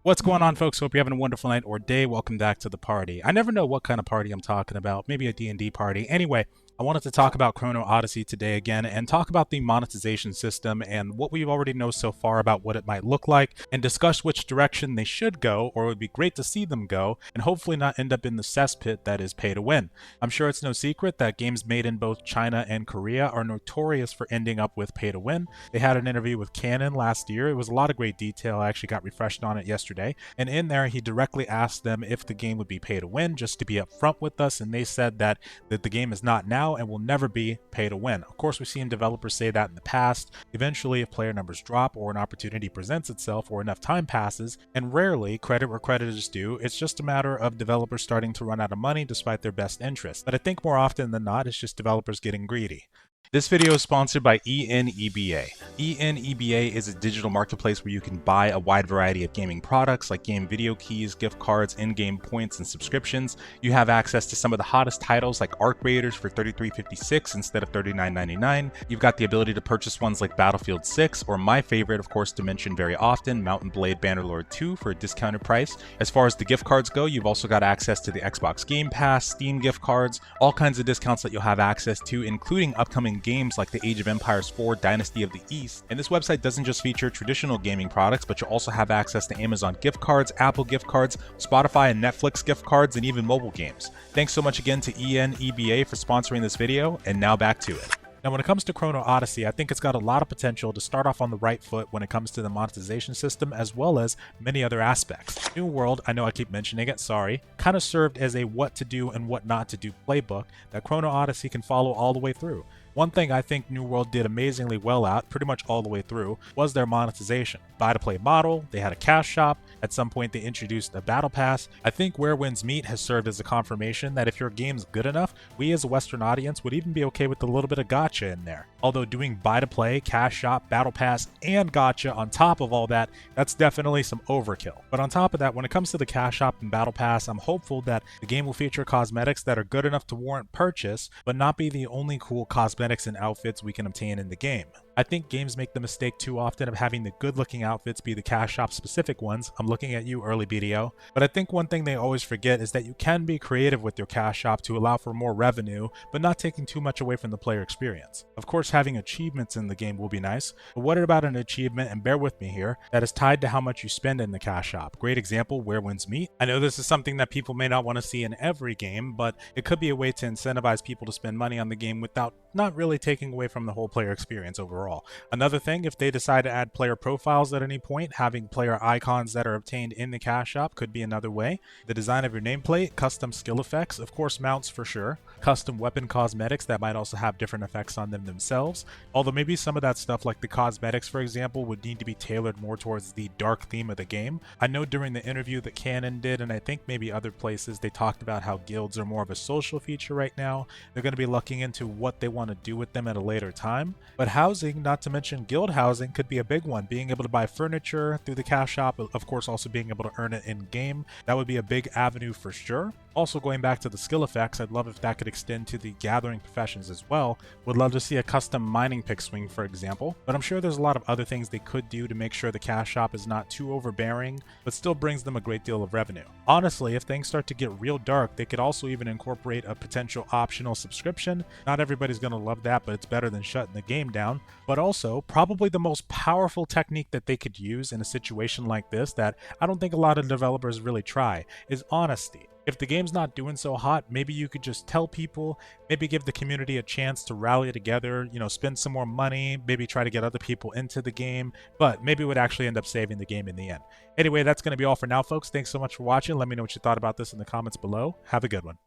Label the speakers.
Speaker 1: What's going on, folks? Hope you're having a wonderful night or day. Welcome back to the party. I never know what kind of party I'm talking about. Maybe a D&D party. Anyway, I wanted to talk about Chrono Odyssey today again and talk about the monetization system and what we already know so far about what it might look like and discuss which direction they should go, or it would be great to see them go and hopefully not end up in the cesspit that is pay to win. I'm sure it's no secret that games made in both China and Korea are notorious for ending up with pay to win. They had an interview with Canon last year. It was a lot of great detail. I actually got refreshed on it yesterday. And in there, he directly asked them if the game would be pay to win, just to be upfront with us. And they said that the game is not now and will never be pay to win. Of course, we've seen developers say that in the past. Eventually, if player numbers drop or an opportunity presents itself or enough time passes, and rarely, credit where credit is due, it's just a matter of developers starting to run out of money despite their best interest. But I think more often than not, it's just developers getting greedy. This video is sponsored by ENEBA. ENEBA is a digital marketplace where you can buy a wide variety of gaming products like game video keys, gift cards, in-game points, and subscriptions. You have access to some of the hottest titles like Arc Raiders for $33.56 instead of $39.99. You've got the ability to purchase ones like Battlefield 6, or my favorite, of course, to mention very often, Mountain Blade Bannerlord 2 for a discounted price. As far as the gift cards go, you've also got access to the Xbox Game Pass, Steam gift cards, all kinds of discounts that you'll have access to, including upcoming games like the Age of Empires 4 Dynasty of the East. And this website doesn't just feature traditional gaming products, but you'll also have access to Amazon gift cards, Apple gift cards, Spotify and Netflix gift cards, and even mobile games. Thanks so much again to ENEBA for sponsoring this video, and now back to it. Now, when it comes to Chrono Odyssey, I think it's got a lot of potential to start off on the right foot when it comes to the monetization system, as well as many other aspects. New World, I know I keep mentioning it, sorry, kind of served as a what to do and what not to do playbook that Chrono Odyssey can follow all the way through. One thing I think New World did amazingly well at, pretty much all the way through, was their monetization. Buy-to-play model, they had a cash shop, at some point they introduced a battle pass. I think Where Winds Meet has served as a confirmation that if your game's good enough, we as a Western audience would even be okay with a little bit of gacha in there. Although doing buy-to-play, cash shop, battle pass, and gacha on top of all that, that's definitely some overkill. But on top of that, when it comes to the cash shop and battle pass, I'm hopeful that the game will feature cosmetics that are good enough to warrant purchase, but not be the only cool cosmetics and outfits we can obtain in the game. I think games make the mistake too often of having the good-looking outfits be the cash shop specific ones. I'm looking at you, early BDO. But I think one thing they always forget is that you can be creative with your cash shop to allow for more revenue, but not taking too much away from the player experience. Of course, having achievements in the game will be nice, but what about an achievement, and bear with me here, that is tied to how much you spend in the cash shop? Great example, Where Winds Meet. I know this is something that people may not want to see in every game, but it could be a way to incentivize people to spend money on the game without not really taking away from the whole player experience overall. Another thing, if they decide to add player profiles at any point, having player icons that are obtained in the cash shop could be another way. The design of your nameplate, custom skill effects, of course mounts for sure, custom weapon cosmetics that might also have different effects on them themselves, although maybe some of that stuff like the cosmetics for example would need to be tailored more towards the dark theme of the game. I know during the interview that Canon did, and I think maybe other places, they talked about how guilds are more of a social feature right now. They're going to be looking into what they want to do with them at a later time. But housing, not to mention guild housing, could be a big one. Being able to buy furniture through the cash shop, of course also being able to earn it in game, that would be a big avenue for sure. Also, going back to the skill effects, I'd love if that could extend to the gathering professions as well. Would love to see a custom mining pick swing, for example, but I'm sure there's a lot of other things they could do to make sure the cash shop is not too overbearing, but still brings them a great deal of revenue. Honestly, if things start to get real dark, they could also even incorporate a potential optional subscription. Not everybody's going to love that, but it's better than shutting the game down. But also, probably the most powerful technique that they could use in a situation like this that I don't think a lot of developers really try is honesty. If the game's not doing so hot, maybe you could just tell people, maybe give the community a chance to rally together, spend some more money, maybe try to get other people into the game, but maybe it would actually end up saving the game in the end. Anyway, that's going to be all for now, folks. Thanks so much for watching. Let me know what you thought about this in the comments below. Have a good one.